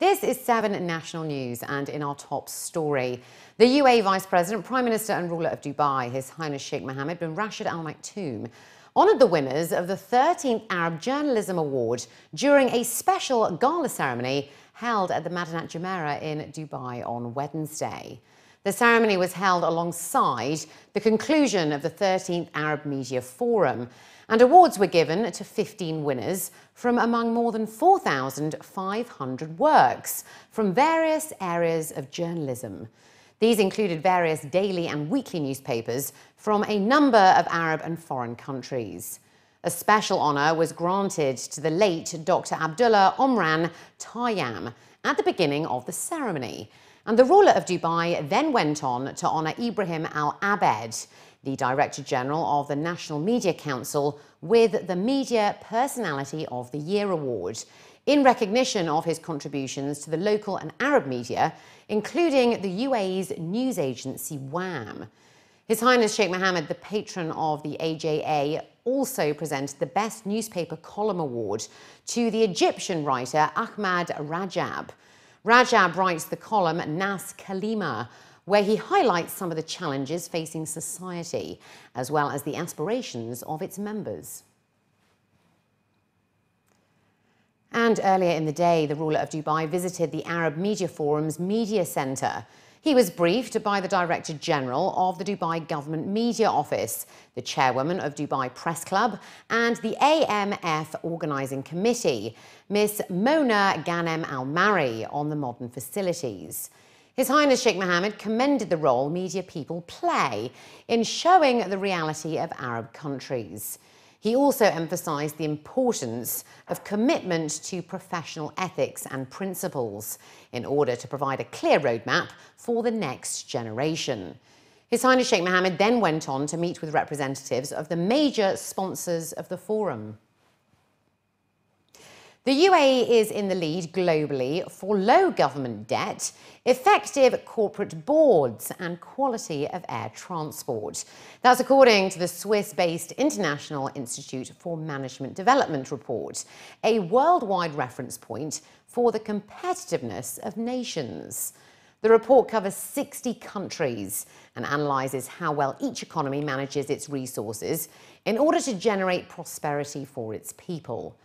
This is 7 National News, and in our top story, the UAE Vice President, Prime Minister and ruler of Dubai, His Highness Sheikh Mohammed bin Rashid Al Maktoum, honoured the winners of the 13th Arab Journalism Award during a special gala ceremony held at the Madinat Jumeirah in Dubai on Wednesday. The ceremony was held alongside the conclusion of the 13th Arab Media Forum, and awards were given to 15 winners from among more than 4,500 works from various areas of journalism. These included various daily and weekly newspapers from a number of Arab and foreign countries. A special honour was granted to the late Dr. Abdullah Omran Tayyam at the beginning of the ceremony, and the ruler of Dubai then went on to honour Ibrahim Al Abed, the Director General of the National Media Council, with the Media Personality of the Year award, in recognition of his contributions to the local and Arab media, including the UAE's news agency WAM. His Highness Sheikh Mohammed, the patron of the AJA, also presented the Best Newspaper Column Award to the Egyptian writer Ahmad Rajab. Rajab writes the column Nas Kalima, where he highlights some of the challenges facing society, as well as the aspirations of its members. And earlier in the day, the ruler of Dubai visited the Arab Media Forum's Media Centre. He was briefed by the Director General of the Dubai Government Media Office, the Chairwoman of Dubai Press Club, and the AMF Organising Committee, Miss Mona Ghanem Al-Mari, on the modern facilities. His Highness Sheikh Mohammed commended the role media people play in showing the reality of Arab countries. He also emphasised the importance of commitment to professional ethics and principles in order to provide a clear roadmap for the next generation. His Highness Sheikh Mohammed then went on to meet with representatives of the major sponsors of the forum. The UAE is in the lead globally for low government debt, effective corporate boards and quality of air transport. That's according to the Swiss-based International Institute for Management Development report, a worldwide reference point for the competitiveness of nations. The report covers 60 countries and analyses how well each economy manages its resources in order to generate prosperity for its people.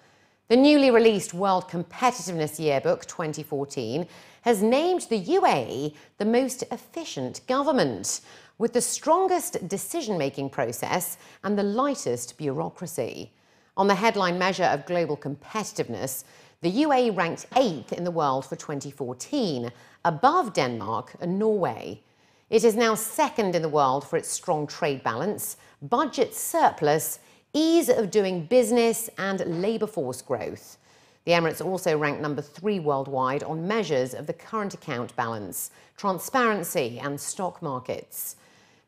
The newly released World Competitiveness Yearbook 2014 has named the UAE the most efficient government, with the strongest decision-making process and the lightest bureaucracy. On the headline measure of global competitiveness, the UAE ranked 8th in the world for 2014, above Denmark and Norway. It is now 2nd in the world for its strong trade balance, budget surplus, ease of doing business and labour force growth. The Emirates also ranked number 3 worldwide on measures of the current account balance, transparency and stock markets.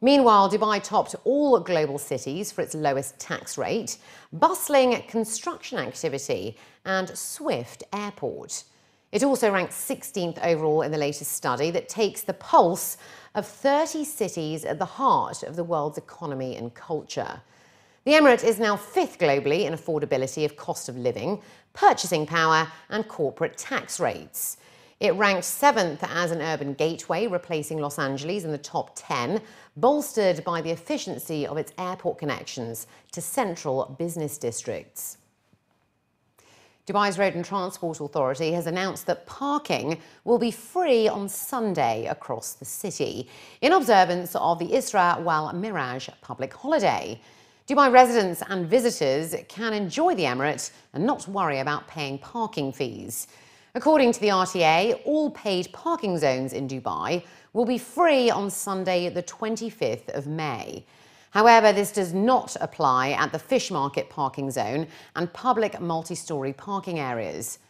Meanwhile, Dubai topped all global cities for its lowest tax rate, bustling construction activity and swift airport. It also ranked 16th overall in the latest study that takes the pulse of 30 cities at the heart of the world's economy and culture. The Emirate is now 5th globally in affordability of cost of living, purchasing power and corporate tax rates. It ranked 7th as an urban gateway, replacing Los Angeles in the top 10, bolstered by the efficiency of its airport connections to central business districts. Dubai's Road and Transport Authority has announced that parking will be free on Sunday across the city, in observance of the Isra wal Miraj public holiday. Dubai residents and visitors can enjoy the Emirate and not worry about paying parking fees. According to the RTA, all paid parking zones in Dubai will be free on Sunday, the 25th of May. However, this does not apply at the Fish Market parking zone and public multi-storey parking areas.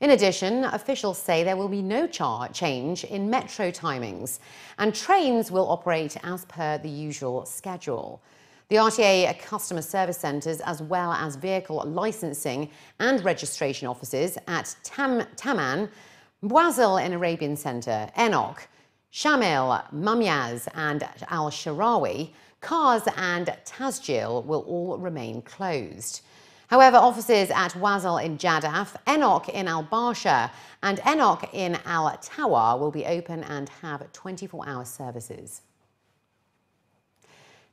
In addition, officials say there will be no change in metro timings, and trains will operate as per the usual schedule. The RTA customer service centres, as well as vehicle licensing and registration offices at Taman, Bwazil in Arabian Centre, Enoch, Shamil, Mumyaz and Al-Sharawi, Kars and Tasjil will all remain closed. However, offices at Wasl in Jadaf, Enoch in Al Barsha and Enoch in Al Tawa will be open and have 24-hour services.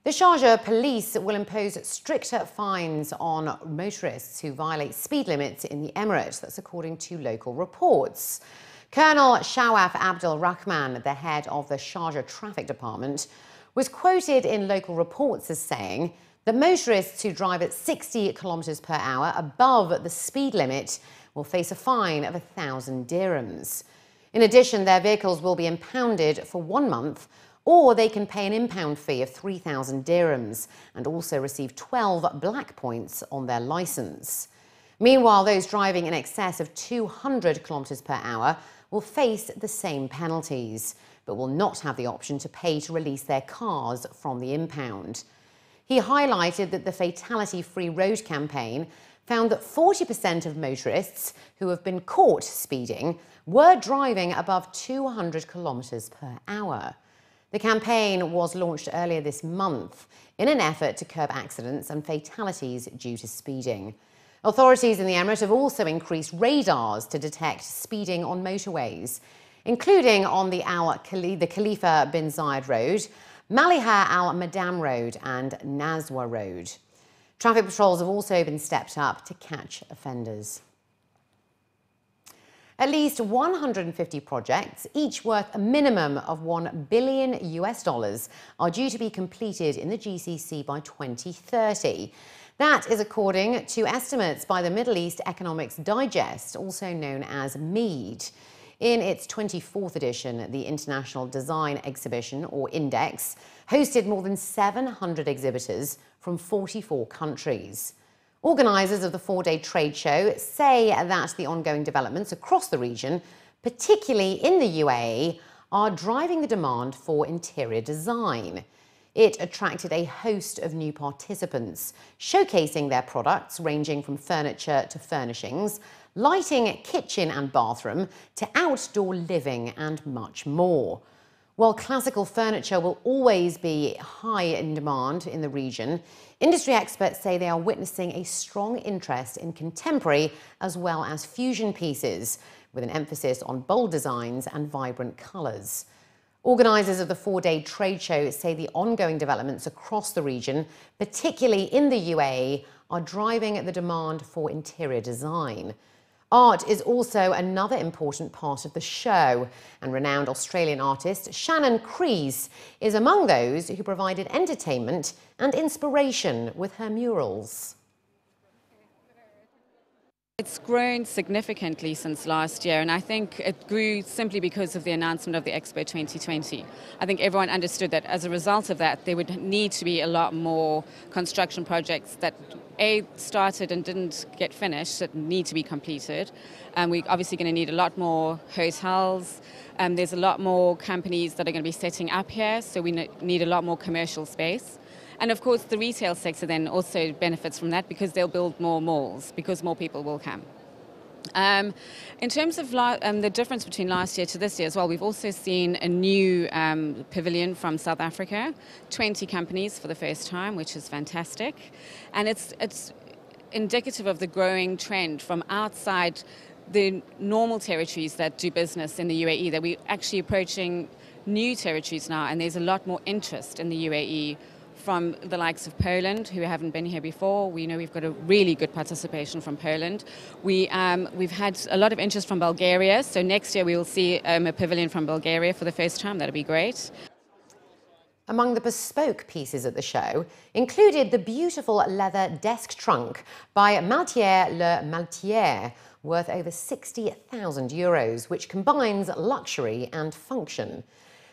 The Sharjah police will impose stricter fines on motorists who violate speed limits in the Emirates. That's according to local reports. Colonel Shawaf Abdul Rahman, the head of the Sharjah Traffic Department, was quoted in local reports as saying that motorists who drive at 60 kilometers per hour above the speed limit will face a fine of 1,000 dirhams. In addition, their vehicles will be impounded for 1 month, or they can pay an impound fee of 3,000 dirhams and also receive 12 black points on their license. Meanwhile, those driving in excess of 200 kilometers per hour will face the same penalties, but will not have the option to pay to release their cars from the impound. He highlighted that the Fatality-Free Road campaign found that 40% of motorists who have been caught speeding were driving above 200 kilometers per hour. The campaign was launched earlier this month in an effort to curb accidents and fatalities due to speeding. Authorities in the Emirate have also increased radars to detect speeding on motorways, including on the Khalifa bin Zayed Road, Maliha Al Madam Road and Nazwa Road. Traffic patrols have also been stepped up to catch offenders. At least 150 projects, each worth a minimum of $1 billion, are due to be completed in the GCC by 2030. That is according to estimates by the Middle East Economics Digest, also known as MEAD. In its 24th edition, the International Design Exhibition, or Index, hosted more than 700 exhibitors from 44 countries. Organisers of the 4-day trade show say that the ongoing developments across the region, particularly in the UAE, are driving the demand for interior design. It attracted a host of new participants, showcasing their products ranging from furniture to furnishings, lighting, kitchen and bathroom, to outdoor living and much more. While classical furniture will always be high in demand in the region, industry experts say they are witnessing a strong interest in contemporary as well as fusion pieces, with an emphasis on bold designs and vibrant colours. Organisers of the 4-day trade show say the ongoing developments across the region, particularly in the UAE, are driving the demand for interior design. Art is also another important part of the show, and renowned Australian artist Shannon Creese is among those who provided entertainment and inspiration with her murals. It's grown significantly since last year, and I think it grew simply because of the announcement of the Expo 2020. I think everyone understood that as a result of that, there would need to be a lot more construction projects that started and didn't get finished, that need to be completed. We're obviously going to need a lot more hotels. There's a lot more companies that are going to be setting up here, so we need a lot more commercial space. And of course, the retail sector then also benefits from that because they'll build more malls, because more people will come. In terms of the difference between last year to this year as well, we've also seen a new pavilion from South Africa, 20 companies for the first time, which is fantastic. And it's indicative of the growing trend from outside the normal territories that do business in the UAE, that we're actually approaching new territories now, and there's a lot more interest in the UAE from the likes of Poland, who haven't been here before. We know we've got a really good participation from Poland. We've had a lot of interest from Bulgaria, so next year we will see a pavilion from Bulgaria for the first time. That'll be great. Among the bespoke pieces at the show included the beautiful leather desk trunk by Maltier Le Maltier, worth over €60,000, which combines luxury and function.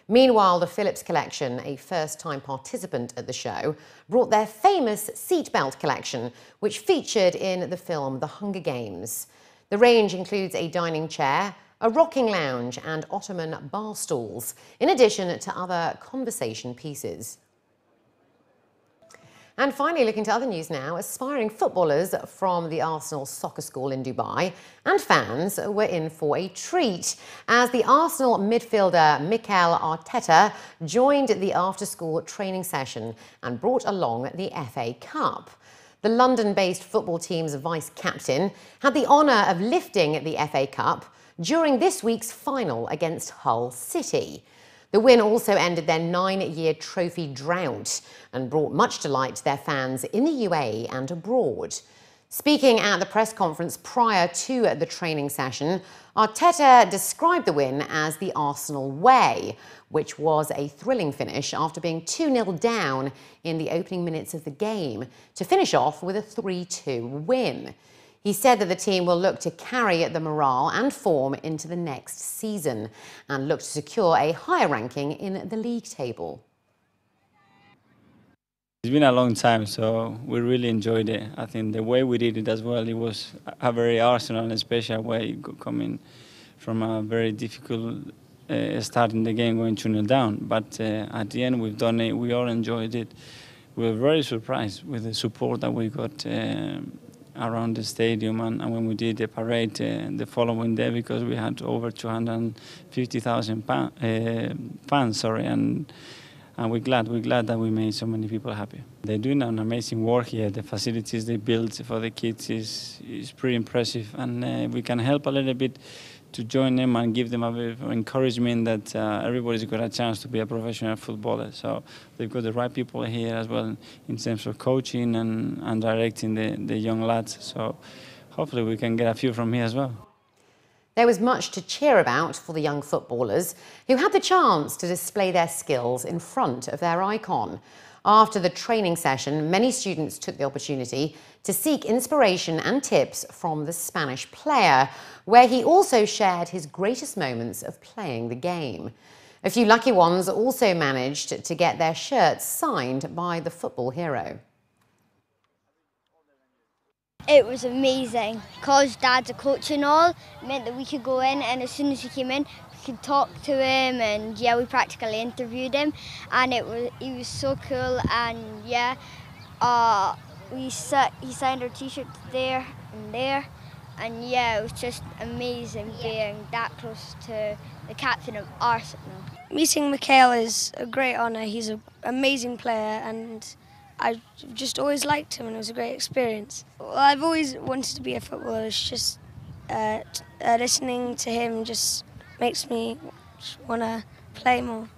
Meanwhile, the Philips collection, a first-time participant at the show, brought their famous seatbelt collection, which featured in the film The Hunger Games. The range includes a dining chair, a rocking lounge and Ottoman bar stools, in addition to other conversation pieces. And finally, looking to other news now, aspiring footballers from the Arsenal soccer school in Dubai and fans were in for a treat as the Arsenal midfielder Mikel Arteta joined the after-school training session and brought along the FA Cup. the London-based football team's vice-captain, had the honour of lifting the FA Cup during this week's final against Hull City. The win also ended their 9-year trophy drought and brought much delight to their fans in the UAE and abroad. Speaking at the press conference prior to the training session, Arteta described the win as the Arsenal way, which was a thrilling finish after being 2-0 down in the opening minutes of the game to finish off with a 3-2 win. He said that the team will look to carry the morale and form into the next season and look to secure a higher ranking in the league table. It's been a long time, so we really enjoyed it. I think the way we did it as well, it was a very Arsenal and special way, coming from a very difficult start in the game, going 2-0 down. But at the end, we've done it. We all enjoyed it. We were very surprised with the support that we got around the stadium, and when we did the parade the following day, because we had over 250,000 fans, and we're glad that we made so many people happy. They're doing an amazing work here. The facilities they built for the kids is pretty impressive, and we can help a little bit to join them and give them a bit of encouragement that everybody's got a chance to be a professional footballer. So they've got the right people here as well in terms of coaching and directing the young lads. So hopefully we can get a few from here as well. There was much to cheer about for the young footballers who had the chance to display their skills in front of their icon. After the training session, many students took the opportunity to seek inspiration and tips from the Spanish player, where he also shared his greatest moments of playing the game. A few lucky ones also managed to get their shirts signed by the football hero. It was amazing. Because Dad's a coach and all, it meant that we could go in, and as soon as he came in, we could talk to him, and yeah, we practically interviewed him, and he was so cool. And yeah, he signed our t-shirt there and there, and yeah, it was just amazing being that close to the captain of Arsenal. Meeting Mikel is a great honour. He's an amazing player, and I just always liked him, and it was a great experience. Well, I've always wanted to be a footballer. It's just listening to him just makes me want to play more.